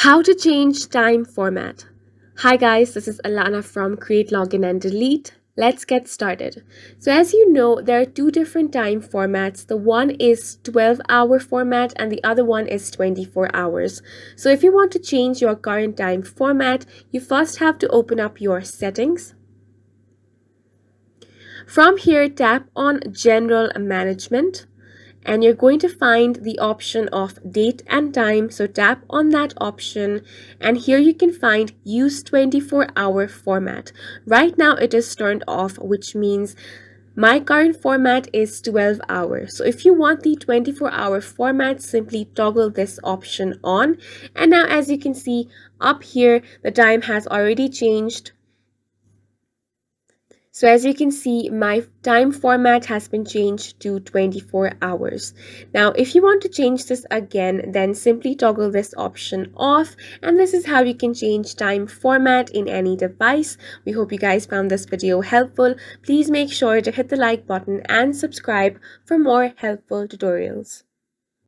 How to change time format. Hi guys, this is Alana from Create, Login and Delete. Let's get started. So as you know, there are two different time formats. The one is 12-hour format and the other one is 24 hours. So if you want to change your current time format, you first have to open up your settings. From here, tap on General Management. And you're going to find the option of date and time, so tap on that option, and here you can find use 24-hour format. Right now it is turned off, which means my current format is 12 hours. So if you want the 24-hour format, simply toggle this option on, and now as you can see up here, the time has already changed. So as you can see, my time format has been changed to 24 hours. Now, if you want to change this again, then simply toggle this option off. And this is how you can change time format in any device. We hope you guys found this video helpful. Please make sure to hit the like button and subscribe for more helpful tutorials.